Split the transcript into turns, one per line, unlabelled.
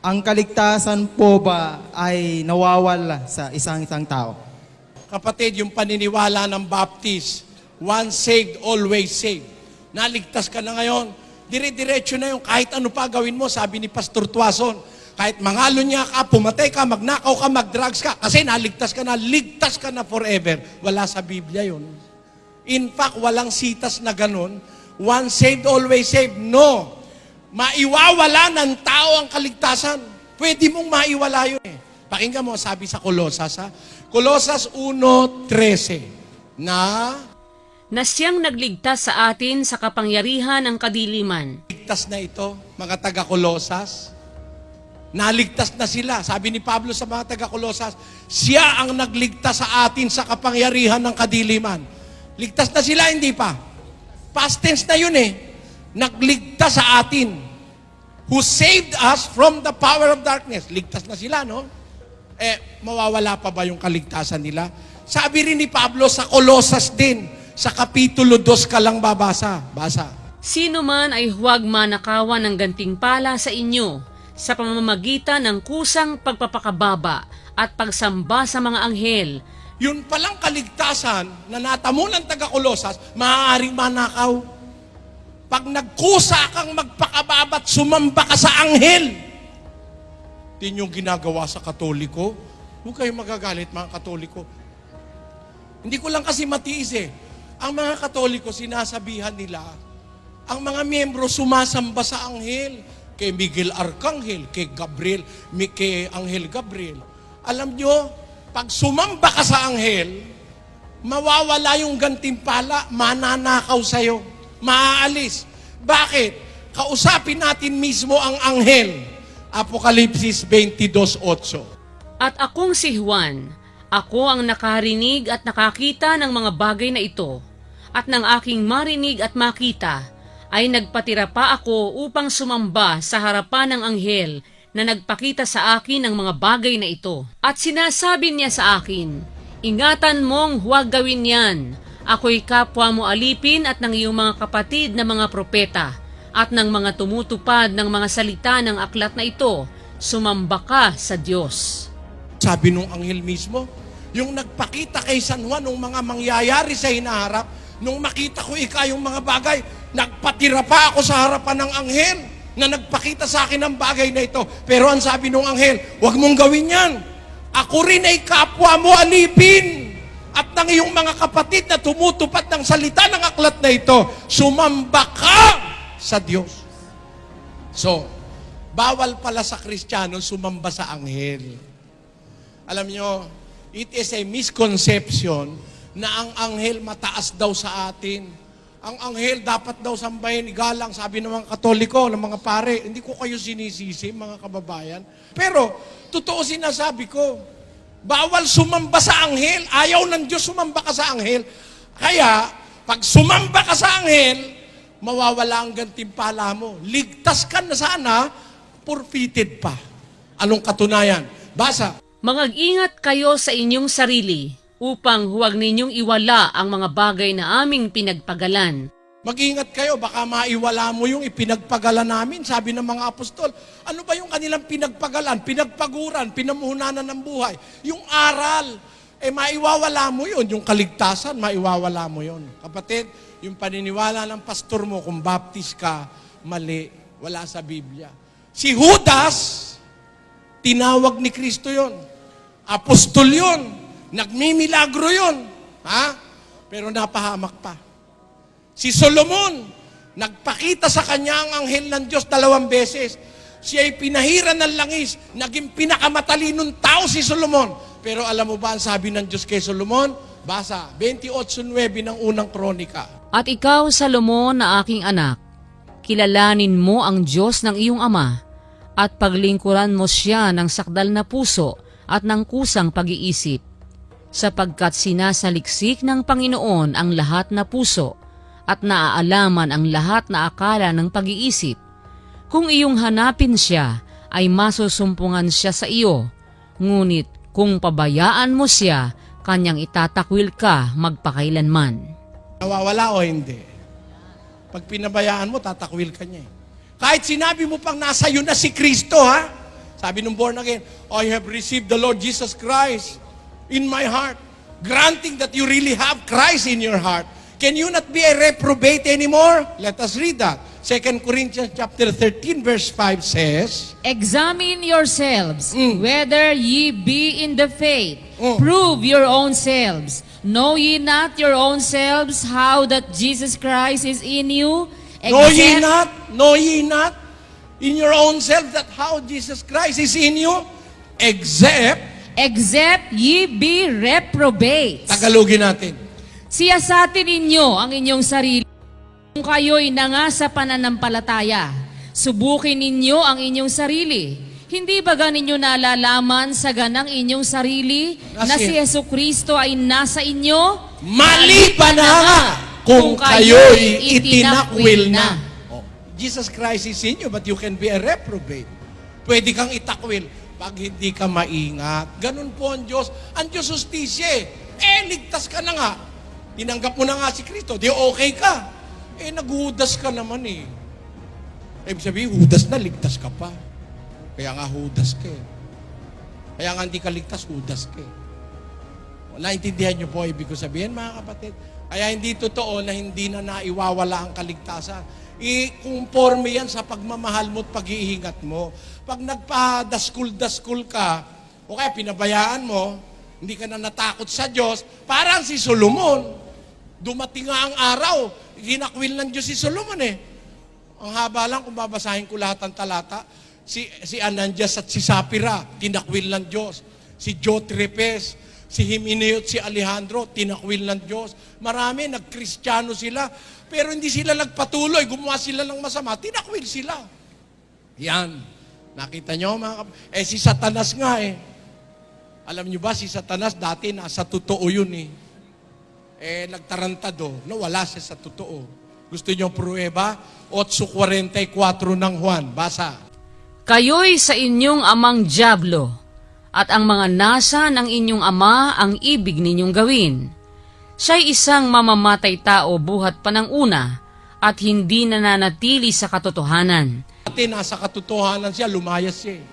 ang kaligtasan po ba ay nawawala sa isang tao?
Kapatid, yung paniniwala ng Baptist, once saved, always saved. Naligtas ka na ngayon, dire-diretso na yung kahit ano pa gawin mo, sabi ni Pastor Tuason, kahit mangalo niya ka, pumatay ka, magnakaw ka, magdrugs ka, kasi naligtas ka na, ligtas ka na forever. Wala sa Biblia yun. In fact, walang sitas na ganun. Once saved, always saved. No. Maiwawala ng tao ang kaligtasan. Pwede mong maiwala yun eh. Pakinggan mo, sabi sa Colosas, ha? Colosas 1:13,
na siyang nagligtas sa atin sa kapangyarihan ng kadiliman.
Ligtas na ito, mga taga-Colosas. Naligtas na sila. Sabi ni Pablo sa mga taga-Colosas, siya ang nagligtas sa atin sa kapangyarihan ng kadiliman. Ligtas na sila, hindi pa. Past tense na yun eh. Nagligtas sa atin. Who saved us from the power of darkness. Ligtas na sila, no? Mawawala pa ba yung kaligtasan nila? Sabi rin ni Pablo sa Colosas din, sa Kapitulo 2 ka lang babasa. Basa.
Sino man ay huwag manakawan ng gantimpala sa inyo sa pamamagitan ng kusang pagpapakababa at pagsamba sa mga anghel.
Yun palang kaligtasan na natamo ng taga-Colosas, maaaring manakaw. Pag nagkusa kang magpakababa at sumamba ka sa anghel, din yung ginagawa sa Katoliko. Huwag kayong magagalit, mga Katoliko. Hindi ko lang kasi matiis eh. Ang mga Katoliko, sinasabihan nila, ang mga miyembro sumasamba sa anghel. Kay Miguel Arcangel, kay Gabriel, kay Anghel Gabriel. Alam nyo, pag sumamba ka sa anghel, mawawala yung gantimpala, mananakaw sa'yo, maaalis. Bakit? Kausapin natin mismo ang anghel. Apokalipsis 22:8.
At akong si Juan, ako ang nakarinig at nakakita ng mga bagay na ito, at ng aking marinig at makita, ay nagpatira pa ako upang sumamba sa harapan ng anghel na nagpakita sa akin ng mga bagay na ito. At sinasabi niya sa akin, ingatan mong huwag gawin yan. Ako'y kapwa mo alipin at ng iyong mga kapatid na mga propeta at ng mga tumutupad ng mga salita ng aklat na ito, sumamba ka sa Diyos.
Sabi nung anghel mismo, yung nagpakita kay San Juan ng mga mangyayari sa hinaharap, nung makita ko yung mga bagay, nagpatira pa ako sa harapan ng anghel na nagpakita sa akin ng bagay na ito. Pero ang sabi nung anghel, huwag mong gawin yan. Ako rin ay kapwa mo alipin. At ng iyong mga kapatid na tumutupad ng salita ng aklat na ito, sumamba ka sa Diyos. So, bawal pala sa Kristiyano sumamba sa anghel. Alam nyo, it is a misconception na ang anghel mataas daw sa atin. Ang anghel dapat daw sambahin, igalang, sabi ng mga Katoliko, ng mga pare. Hindi ko kayo sinisisi, mga kababayan. Pero, totoo sinasabi ko, bawal sumamba sa anghel. Ayaw ng Diyos sumamba ka sa anghel. Kaya, pag sumamba ka sa anghel, mawawala ang gantimpala mo. Ligtas ka na sana, forfeited pa. Anong katunayan? Basa.
Mag-ingat kayo sa inyong sarili, upang huwag ninyong iwala ang mga bagay na aming pinagpagalan.
Mag-ingat kayo, baka maiwala mo yung ipinagpagalan namin, sabi ng mga apostol. Ano ba yung kanilang pinagpagalan, pinagpaguran, pinamuhunanan ng buhay? Yung aral, maiwawala mo yun. Yung kaligtasan, maiwawala mo yun. Kapatid, yung paniniwala ng pastor mo, kung baptist ka, mali, wala sa Biblia. Si Judas, tinawag ni Kristo yun. Apostol yun. Nagmimilagro yun. Ha? Pero napahamak pa. Si Solomon, nagpakita sa kanya ang anghel ng Diyos 2 beses. Siya ay pinahiran ng langis. Naging pinakamatalinong tao si Solomon. Pero alam mo ba ang sabi ng Diyos kay Solomon? Basa, 28:9 ng unang kronika.
At ikaw, Salomon, na aking anak, kilalanin mo ang Diyos ng iyong ama, at paglingkuran mo siya ng sakdal na puso at ng kusang pag-iisip, sapagkat sinasaliksik ng Panginoon ang lahat na puso at naaalaman ang lahat na akala ng pag-iisip. Kung iyong hanapin siya, ay masusumpungan siya sa iyo, ngunit kung pabayaan mo siya, kanyang itatakwil ka magpakailanman.
Nawawala o hindi? Pag pinabayaan mo, tatakwil ka niya. Kahit sinabi mo pang nasa iyo na si Kristo, ha? Sabi nung born again, I have received the Lord Jesus Christ in my heart. Granting that you really have Christ in your heart. Can you not be a reprobate anymore? Let us read that. 2 Corinthians chapter 13 verse 5 says,
Examine yourselves, whether ye be in the faith.
Mm.
Prove your own selves. Know ye not your own selves how that Jesus Christ is in you?
Know ye not in your own self that how Jesus Christ is in you? Except
ye be reprobates.
Tagalogin natin.
Siyasatin ninyo ang inyong sarili kung kayo'y nanga sa pananampalataya. Subukin ninyo ang inyong sarili. Hindi ba ninyo nalalaman sa ganang inyong sarili na si Jesucristo ay nasa inyo?
Mali pa na nga kung kayo'y itinakwil na. Oh, Jesus Christ is in you, but you can be a reprobate. Pwede kang itakwil pag hindi ka maingat. Ganun po ang Diyos. Ang Diyos justisya eh. Ligtas ka na nga. Tinanggap mo na nga si Kristo. Di okay ka. Naghudas ka naman eh. Ibig sabihin, hudas na, ligtas ka pa. Kaya nga hudas ka eh. Kaya nga hindi ka ligtas, hudas ka eh. Naintindihan niyo po ibig ko sabihin, mga kapatid. Kaya hindi totoo na hindi na naiwawala ang kaligtasan. I-conforme yan sa pagmamahal mo at pag-iingat mo. Pag nagpa-daskul-daskul ka, o kaya pinabayaan mo, hindi ka na natakot sa Diyos, parang si Solomon. Dumating nga ang araw, ginakwil ng Diyos si Solomon eh. Ang haba lang kung babasahin ko lahat ng talata, si Ananias at si Sapphira, tinakwil ng Diyos. Si Jotrepes, si Himeneo at si Alejandro, tinakwil ng Diyos. Marami, nagkristyano sila, pero hindi sila nagpatuloy, gumawa sila ng masama, tinakwil sila. Yan. Nakita nyo mga si Satanas nga eh. Alam nyo ba, si Satanas dati nasa totoo yun eh. Nagtarantado, wala siya sa totoo. Gusto nyo pruweba? 8:44 ng Juan, basa.
Kayo'y sa inyong amang dyablo, at ang mga nasa ng inyong ama ang ibig ninyong gawin. Siya'y isang mamamatay tao buhat pa ng una, at hindi nananatili sa katotohanan.
Dati nasa katotohanan siya, lumayas siya eh.